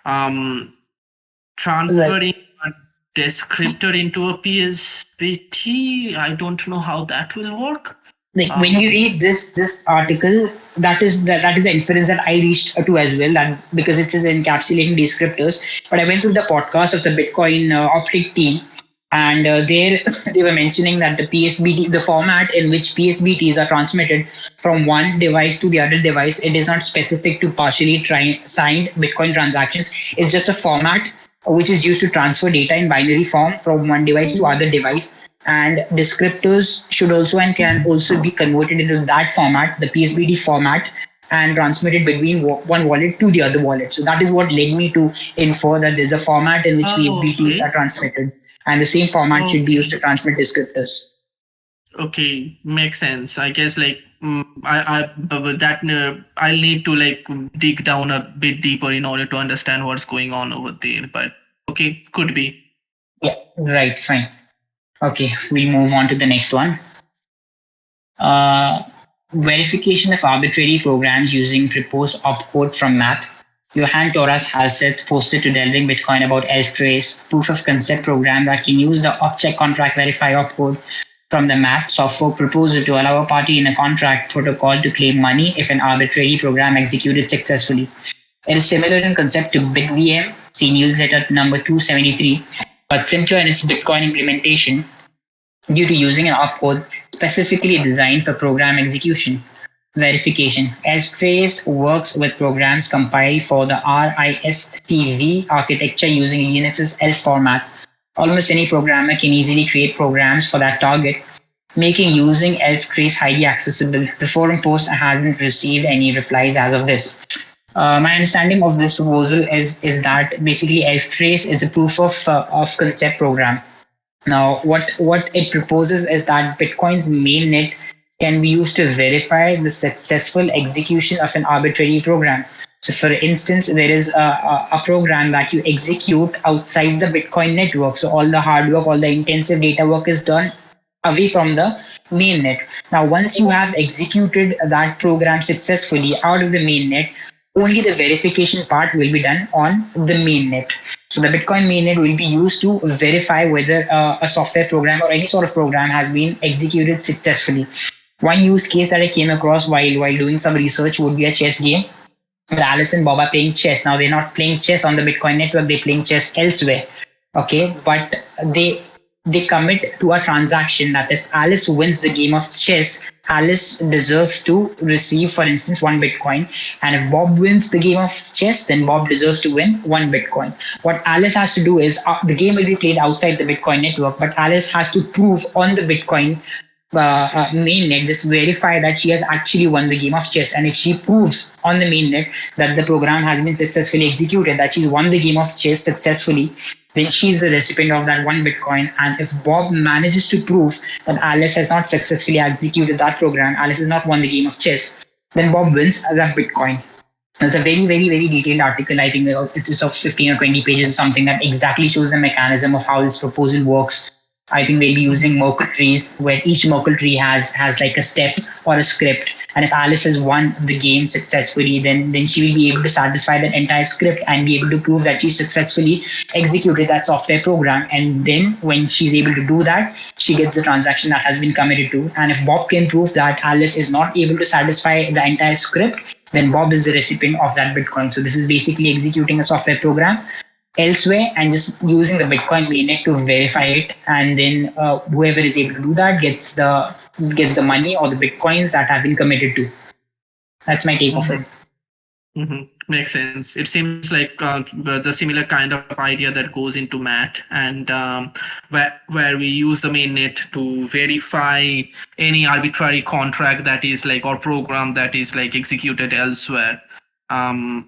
Speaker 3: um
Speaker 1: Right.
Speaker 3: transferring a descriptor into a PSBT. I don't know how that will work.
Speaker 1: Like when you read this article, that is the inference that I reached to as well, that because it says encapsulating descriptors. But I went through the podcast of the Bitcoin Optech team, and there they were mentioning that the PSBT, the format in which PSBTs are transmitted from one device to the other device, it is not specific to partially signed Bitcoin transactions. It's just a format which is used to transfer data in binary form from one device to other device. And descriptors should also and can also be converted into that format, the PSBT format, and transmitted between one wallet to the other wallet. So that is what led me to infer that there's a format in which
Speaker 3: Oh,
Speaker 1: PSBTs are
Speaker 3: okay.
Speaker 1: transmitted, and the same format should be used to
Speaker 3: Okay.
Speaker 1: transmit descriptors.
Speaker 3: Okay, makes sense. I guess like but that I'll need to like dig down a bit deeper in order to understand what's going on over there. But okay, could be.
Speaker 1: Yeah, right, fine. Okay, we move on to the next one. Uh, Verification of arbitrary programs using proposed opcode from map. Johan Torres Halseth posted to Delving Bitcoin about Elftrace, proof of concept program that can use the Optech contract verify opcode from the map software proposal to allow a party in a contract protocol to claim money if an arbitrary program executed successfully. It is similar in concept to BitVM, see newsletter number 273, but simpler in its Bitcoin implementation due to using an opcode specifically designed for program execution. Verification. Elftrace works with programs compiled for the RISC-V architecture using Linux's ELF format. Almost any programmer can easily create programs for that target, making using Elftrace highly accessible. The forum post hasn't received any replies as of this. My understanding of this proposal is that basically Elftrace is a proof of concept program. Now, what it proposes is that Bitcoin's mainnet can be used to verify the successful execution of an arbitrary program. So, for instance, there is a program that you execute outside the Bitcoin network. So, all the hard work, all the intensive data work is done away from the mainnet. Now, once you have executed that program successfully out of the mainnet, only the verification part will be done on the mainnet. So the Bitcoin mainnet will be used to verify whether a software program or any sort of program has been executed successfully. One use case that I came across while doing some research would be a chess game where Alice and Bob are playing chess. Now they're not playing chess on the Bitcoin network; they're playing chess elsewhere. Okay, but they they commit to a transaction that if Alice wins the game of chess, Alice deserves to receive, for instance, one Bitcoin. And if Bob wins the game of chess, then Bob deserves to win one Bitcoin. What Alice has to do is the game will be played outside the Bitcoin network, but Alice has to prove on the Bitcoin mainnet, just verify that she has actually won the game of chess. And if she proves on the mainnet that the program has been successfully executed, that she's won the game of chess successfully, then she's the recipient of that one Bitcoin. And if Bob manages to prove that Alice has not successfully executed that program, Alice has not won the game of chess, then Bob wins that Bitcoin. It's a very, very, very detailed article. I think it's of 15 or 20 pages, something that exactly shows the mechanism of how this proposal works. I think they'll be using Merkle trees, where each Merkle tree has like a step or a script. And if Alice has won the game successfully, then she will be able to satisfy that entire script and be able to prove that she successfully executed that software program. And then when she's able to do that, she gets the transaction that has been committed to. And if Bob can prove that Alice is not able to satisfy the entire script, then Bob is the recipient of that Bitcoin. So this is basically executing a software program elsewhere and just using the Bitcoin mainnet to verify it, and then whoever is able to do that gets the money or the Bitcoins that have been committed to. That's my take of it.
Speaker 3: Makes sense. It seems like the similar kind of idea that goes into MAT, and where we use the mainnet to verify any arbitrary contract that is like or program that is like executed elsewhere. Um,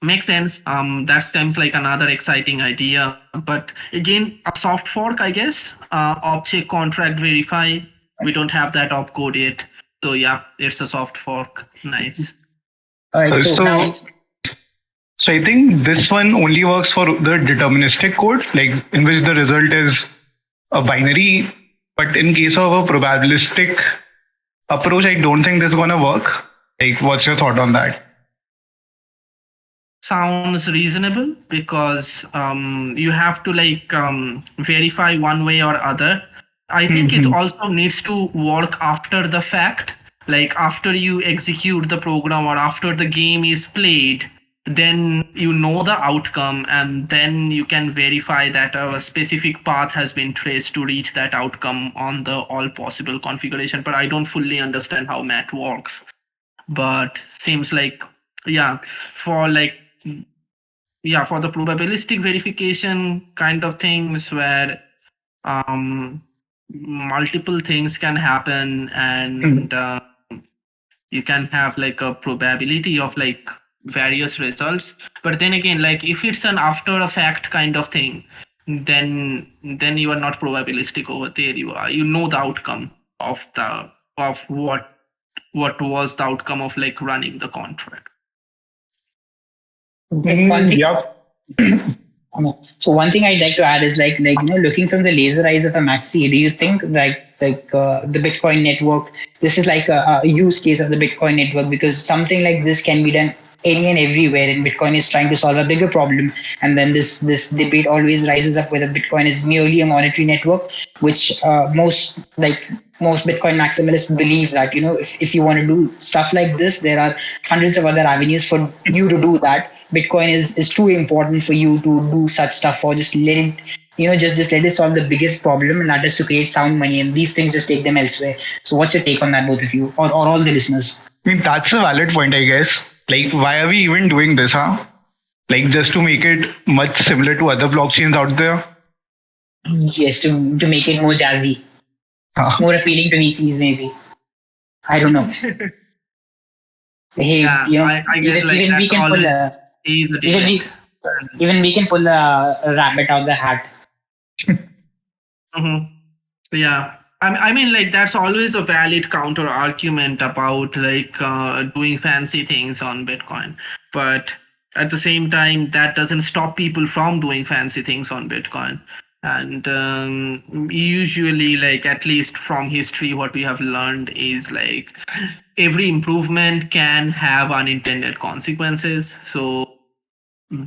Speaker 3: Makes sense. That seems like another exciting idea. But again, a soft fork, I guess. Object contract verify. We don't have that opcode yet. So yeah, it's a soft fork. Nice.
Speaker 1: All right. So
Speaker 4: So,
Speaker 1: now,
Speaker 4: so I think this one only works for the deterministic code, like in which the result is a binary. But in case of a probabilistic approach, I don't think this is gonna work. Like, what's your thought on that?
Speaker 3: Sounds reasonable because you have to like verify one way or other. I think it
Speaker 4: Hmm.
Speaker 3: also needs to work after the fact, like after you execute the program or after the game is played, then you know the outcome and then you can verify that a specific path has been traced to reach that outcome on the all possible configuration. But I don't fully understand how math works. But seems like yeah, for like yeah, for the probabilistic verification kind of things where um multiple things can happen, and you can have like a probability of like various results. But then again, like if it's an after a fact kind of thing, then you are not probabilistic over there. You know the outcome of the of what was the outcome of like running the contract.
Speaker 1: One thing.
Speaker 4: Yep.
Speaker 1: So one thing I'd like to add is looking from the laser eyes of a maxi, do you think the Bitcoin network, this is like a use case of the Bitcoin network, because something like this can be done any and everywhere, and Bitcoin is trying to solve a bigger problem, and then this debate always rises up whether Bitcoin is merely a monetary network, which most Bitcoin maximalists believe that if you want to do stuff like this, there are hundreds of other avenues for you to do that. Bitcoin is too important for you to do such stuff, or just let it just let it solve the biggest problem, and that is to create sound money, and these things just take them elsewhere. So what's your take on that, both of you, or all the listeners?
Speaker 4: I mean, that's a valid point, I guess. Like, why are we even doing this, huh? Like, just to make it much similar to other blockchains out there?
Speaker 1: Yes, to make it more jazzy,
Speaker 4: Huh.
Speaker 1: more appealing to VCs, maybe. I don't know. Hey,
Speaker 3: Yeah, I guess like
Speaker 1: even we
Speaker 3: that's
Speaker 1: can pull
Speaker 3: always
Speaker 1: a
Speaker 3: is the
Speaker 1: even
Speaker 3: debate.
Speaker 1: we even we can pull a rabbit out of the hat.
Speaker 3: Hmm. Yeah. I mean, like that's always a valid counter argument about like doing fancy things on Bitcoin, but at the same time, that doesn't stop people from doing fancy things on Bitcoin. And usually, like at least from history, what we have learned is like every improvement can have unintended consequences. So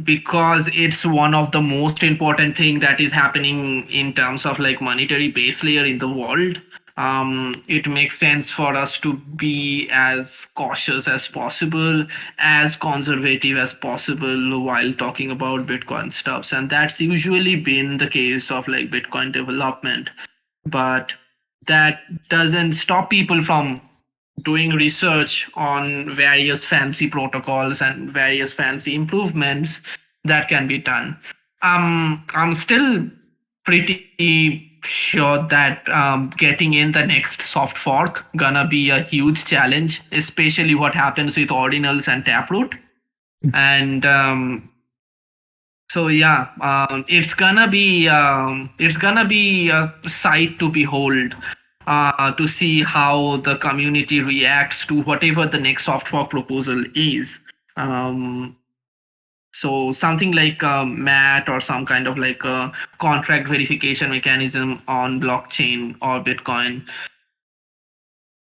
Speaker 3: because it's one of the most important thing that is happening in terms of like monetary base layer in the world, it makes sense for us to be as cautious as possible, as conservative as possible while talking about Bitcoin stuffs, and that's usually been the case of like Bitcoin development. But that doesn't stop people from doing research on various fancy protocols and various fancy improvements that can be done. I'm still pretty sure that getting in the next soft fork gonna be a huge challenge, especially what happens with ordinals and taproot. And so yeah, it's gonna be a sight to behold, to see how the community reacts to whatever the next soft fork proposal is. Um, so something like MAT or some kind of like a contract verification mechanism on blockchain or Bitcoin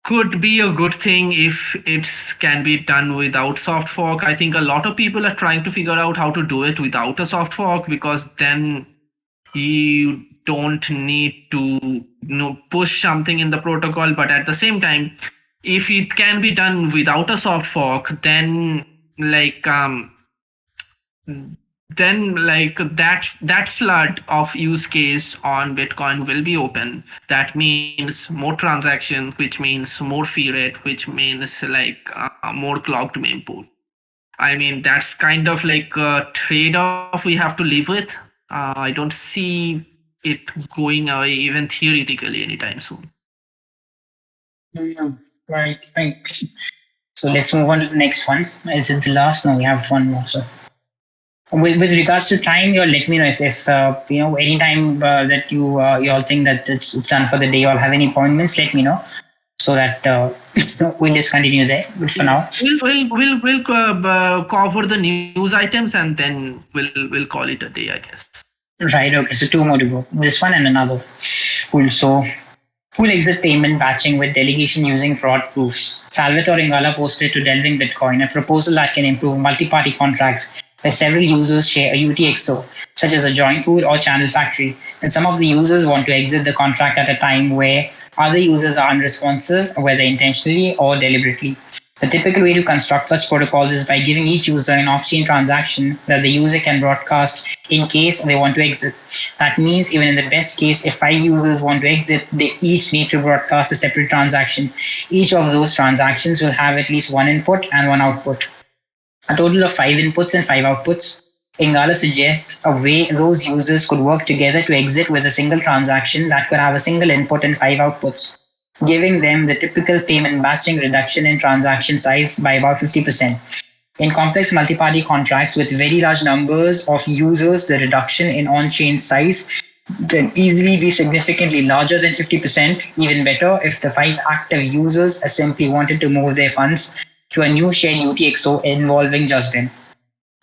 Speaker 3: could be a good thing if it can be done without soft fork. I think a lot of people are trying to figure out how to do it without a soft fork, because then you don't need to push something in the protocol. But at the same time, if it can be done without a soft fork, then like that flood of use case on Bitcoin will be open. That means more transactions, which means more fee rate, which means like more clogged mempool. I mean, that's kind of like a trade-off we have to live with. I don't see it going away even theoretically anytime soon.
Speaker 1: Mm, right, right. So let's move on to the next one. Is it the last? No, we have one more. So with regards to time, you'll let me know if anytime that you all think that it's done for the day, or have any appointments, let me know, so that we'll just continue there. But for now,
Speaker 3: We'll cover the news items, and then we'll call it a day, I guess.
Speaker 1: right, okay. So two more to go. This one and another. Cool. So full exit payment batching with delegation using fraud proofs. Salvatore Ingala posted to Delving Bitcoin a proposal that can improve multi-party contracts where several users share a UTXO, such as a joint pool or channel factory, and some of the users want to exit the contract at a time where other users are unresponsive, whether intentionally or deliberately. The typical way to construct such protocols is by giving each user an off-chain transaction that the user can broadcast in case they want to exit. That means even in the best case, if 5 users want to exit, they each need to broadcast a separate transaction. Each of those transactions will have at least one input and one output, a total of 5 inputs and 5 outputs. Ingala suggests a way those users could work together to exit with a single transaction that could have a single input and 5 outputs, giving them the typical payment batching reduction in transaction size by about 50%. In complex multi-party contracts with very large numbers of users, the reduction in on-chain size can easily be significantly larger than 50%, even better if the 5 active users simply wanted to move their funds to a new shared UTXO involving just them.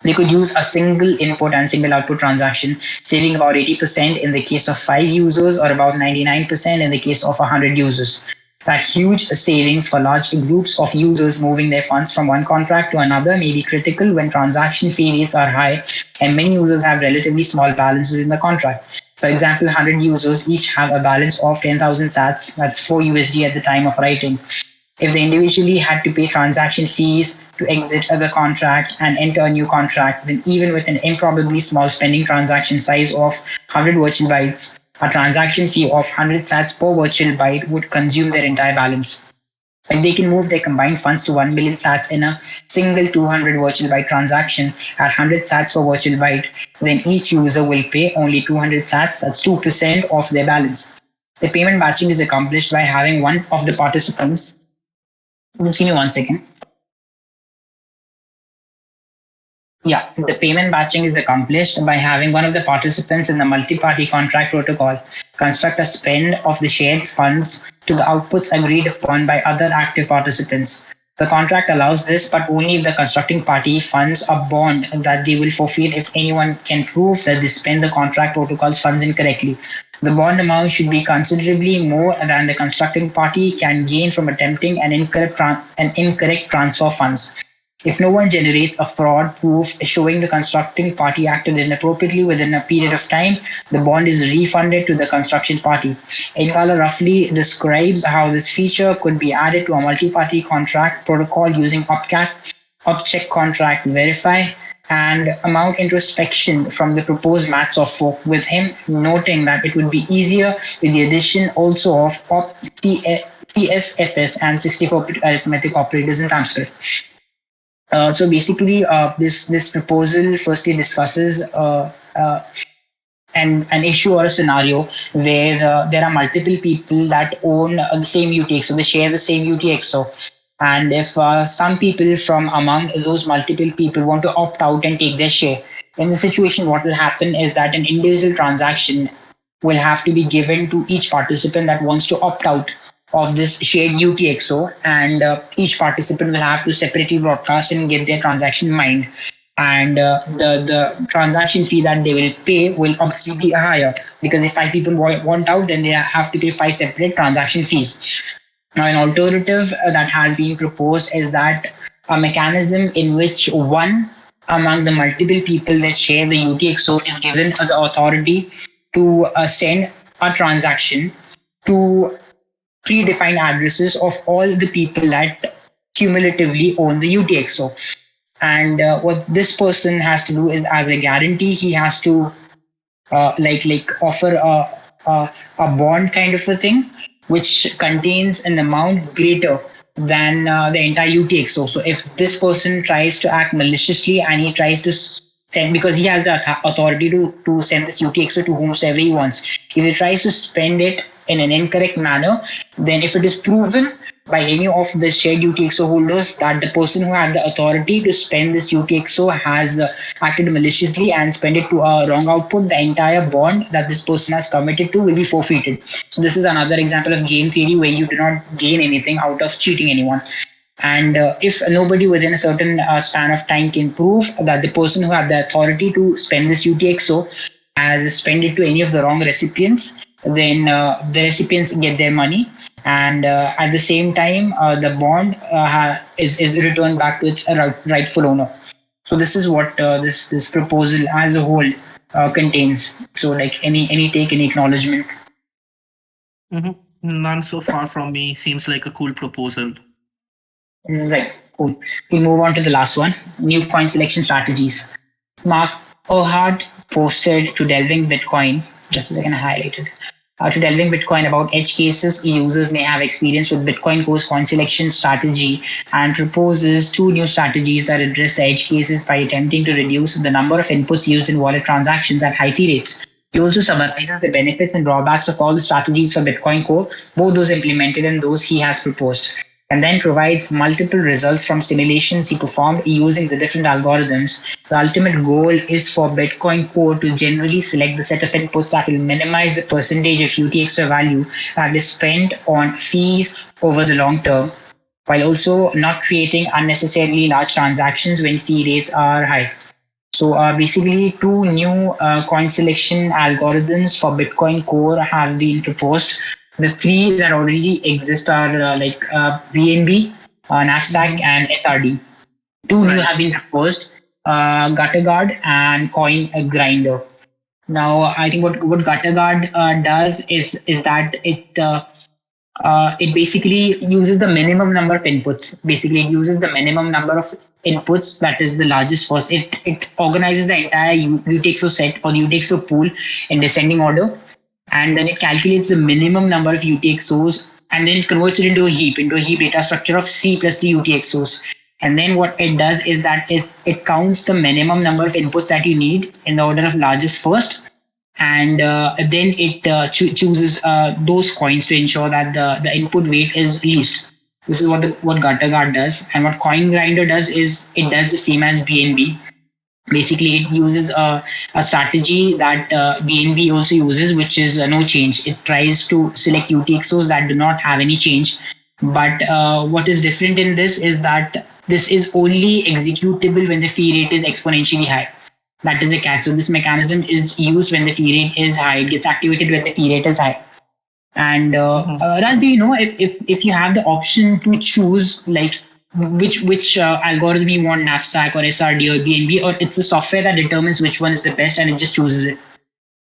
Speaker 1: They could use a single input and single output transaction, saving about 80% in the case of 5 users or about 99% in the case of 100 users. That huge savings for large groups of users moving their funds from one contract to another may be critical when transaction fee rates are high and many users have relatively small balances in the contract. For example, 100 users each have a balance of 10,000 sats, that's 4 USD at the time of writing. If they individually had to pay transaction fees to exit the contract and enter a new contract, then even with an improbably small spending transaction size of 100 virtual bytes, a transaction fee of 100 sats per virtual byte would consume their entire balance. If they can move their combined funds to 1 million sats in a single 200 virtual byte transaction at 100 sats per virtual byte, then each user will pay only 200 sats, that's 2% of their balance. The payment batching is accomplished by having one of the participants. Just give me 1 second. Yeah, the payment batching is accomplished by having one of the participants in the multi-party contract protocol construct a spend of the shared funds to the outputs agreed upon by other active participants. The contract allows this, but only if the constructing party funds a bond that they will forfeit if anyone can prove that they spend the contract protocol's funds incorrectly. The bond amount should be considerably more than the constructing party can gain from attempting an incorrect transfer of funds. If no one generates a fraud proof showing the constructing party acted inappropriately within a period of time, the bond is refunded to the construction party. Ingala roughly describes how this feature could be added to a multi-party contract protocol using Optech contract verify, and amount introspection from the proposed maths of fork, with him noting that it would be easier with the addition also of PSFS and 64-bit arithmetic operators in Sanskrit. So basically, this proposal firstly discusses an issue or a scenario where there are multiple people that own the same UTXO, they share the same UTXO. And if some people from among those multiple people want to opt out and take their share, in the situation, what will happen is that an individual transaction will have to be given to each participant that wants to opt out of this shared UTXO, and each participant will have to separately broadcast and get their transaction mined. And the transaction fee that they will pay will obviously be higher, because if 5 people want out, then they have to pay 5 separate transaction fees. Now, an alternative that has been proposed is that a mechanism in which one among the multiple people that share the UTXO is given the authority to send a transaction to predefined addresses of all the people that cumulatively own the UTXO. And what this person has to do is, as a guarantee, he has to like offer a bond kind of a thing, which contains an amount greater than the entire UTXO. So if this person tries to act maliciously and he tries to send, because he has the authority to send this UTXO to whomsoever he wants, if he tries to spend it in an incorrect manner, then if it is proven by any of the shared UTXO holders that the person who had the authority to spend this UTXO has acted maliciously and spent it to a wrong output, the entire bond that this person has committed to will be forfeited. So this is another example of game theory where you do not gain anything out of cheating anyone. And if nobody within a certain span of time can prove that the person who had the authority to spend this UTXO has spent it to any of the wrong recipients, then the recipients get their money, and at the same time, the bond is returned back to its rightful owner. So this is what this proposal as a whole contains. So, like, any take, any acknowledgement?
Speaker 3: None so far from me. Seems like a cool proposal.
Speaker 1: Right, cool. We move on to the last one: new coin selection strategies. Mark Ohart posted to Delving Bitcoin. Just a second, I highlighted. To delving Bitcoin about edge cases, users may have experience with Bitcoin Core's coin selection strategy and proposes two new strategies that address the edge cases by attempting to reduce the number of inputs used in wallet transactions at high fee rates. He also summarizes the benefits and drawbacks of all the strategies for Bitcoin Core, both those implemented and those he has proposed, and then provides multiple results from simulations he performed using the different algorithms. The ultimate goal is for Bitcoin Core to generally select the set of inputs that will minimize the percentage of UTXO value that is spent on fees over the long term, while also not creating unnecessarily large transactions when fee rates are high. So basically, two new coin selection algorithms for Bitcoin Core have been proposed. The three that already exist are BNB, Knapsack, and SRD. Two new
Speaker 3: Right.
Speaker 1: have been proposed, GutterGuard and Coin Grinder. Now, I think what GutterGuard does is that it basically uses the minimum number of inputs. Basically, it uses the minimum number of inputs that is the largest first. It organizes the entire UTXO set or the UTXO pool in descending order, and then it calculates the minimum number of UTXOs and then converts it into a heap data structure of C plus C UTXOs. And then what it does is that it counts the minimum number of inputs that you need in the order of largest first, and then it chooses those coins to ensure that the input weight is least. This is what GutterGuard does, and what Coin Grinder does is it does the same as BNB. Basically, it uses a strategy that BNB also uses, which is no change. It tries to select UTXOs that do not have any change. But what is different in this is that this is only executable when the fee rate is exponentially high. That is the catch. So this mechanism is used when the fee rate is high. It gets activated when the fee rate is high. And Raj, do you know if you have the option to choose like which algorithm you want, knapsack or SRD or BNB, or it's the software that determines which one is the best and it just chooses it?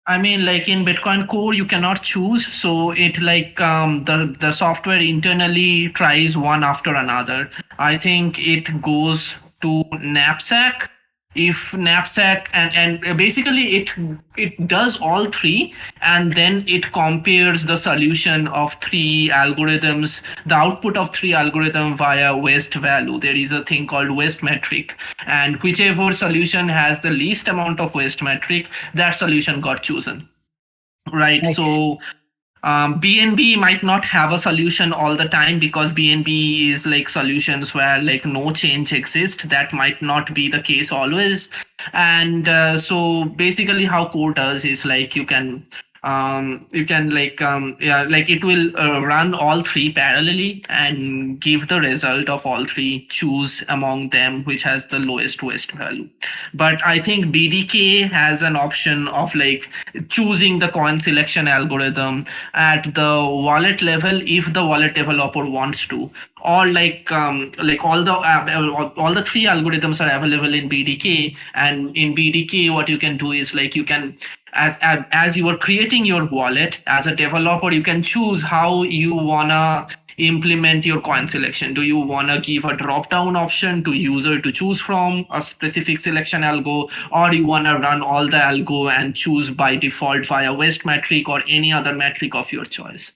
Speaker 3: I mean, like in Bitcoin Core, you cannot choose. So it like the software internally tries one after another. I think it goes to knapsack. If knapsack and basically it does all three, and then it compares the solution of three algorithms, the output of three algorithm via waste value. There is a thing called waste metric, and whichever solution has the least amount of waste metric, that solution got chosen. Right.
Speaker 1: Right.
Speaker 3: So BNB might not have a solution all the time, because BNB is like solutions where like no change exists. That might not be the case always. And so basically how core does is like you can like yeah, like it will run all three parallelly and give the result of all three, choose among them which has the lowest waste value. But I think BDK has an option of like choosing the coin selection algorithm at the wallet level if the wallet developer wants to, or like all the three algorithms are available in BDK. And in BDK what you can do is like you can, as you are creating your wallet as a developer, you can choose how you wanna implement your coin selection. Do you wanna give a drop down option to user to choose from a specific selection algo, or you wanna run all the algo and choose by default via waste metric or any other metric of your choice?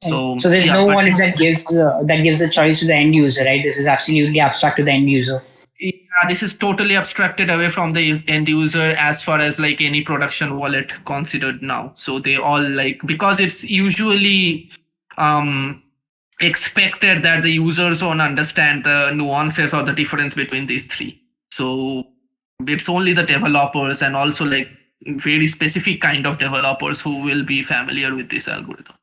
Speaker 1: Right.
Speaker 3: So
Speaker 1: So there's
Speaker 3: yeah,
Speaker 1: no
Speaker 3: but
Speaker 1: one that gives the choice to the end user, right? This is absolutely abstract to the end user.
Speaker 3: yeah, this is totally abstracted away from the end user as far as like any production wallet considered now. So they all like, because it's usually um expected that the users don't understand the nuances or the difference between these three. So it's only the developers and also like very specific kind of developers who will be familiar with this algorithm.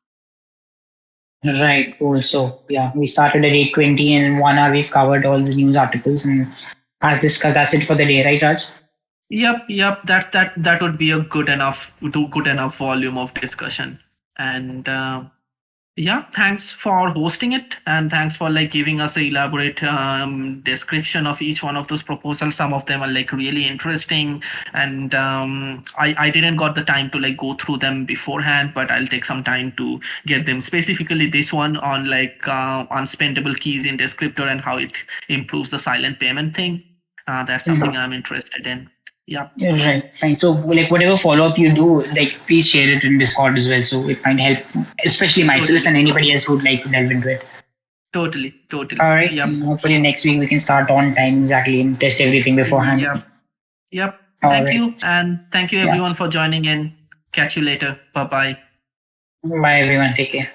Speaker 1: Right, cool. So yeah, we started at 8:20, and in 1 hour we've covered all the news articles, and as discussed, that's it for the day, right, Raj?
Speaker 3: Yep. That would be a good enough volume of discussion. And yeah, thanks for hosting it, and thanks for like giving us a elaborate description of each one of those proposals. Some of them are like really interesting, and I didn't got the time to like go through them beforehand, but I'll take some time to get them. Specifically, this one on like unspendable keys in Descriptor and how it improves the silent payment thing. That's something
Speaker 1: Mhm.
Speaker 3: I'm interested in. Yeah.
Speaker 1: Right. Fine. So, like, whatever follow up you do, like, please share it in Discord as well, so it might help, especially myself
Speaker 3: Totally.
Speaker 1: and anybody else who would like to delve into it.
Speaker 3: Totally. Totally.
Speaker 1: All right.
Speaker 3: Yep.
Speaker 1: Hopefully next week we can start on time exactly and test everything beforehand.
Speaker 3: Yep. Yep.
Speaker 1: All
Speaker 3: Thank
Speaker 1: right.
Speaker 3: you. And thank you
Speaker 1: Yeah.
Speaker 3: everyone for joining in. Catch you later. Bye bye.
Speaker 1: Bye everyone. Take care.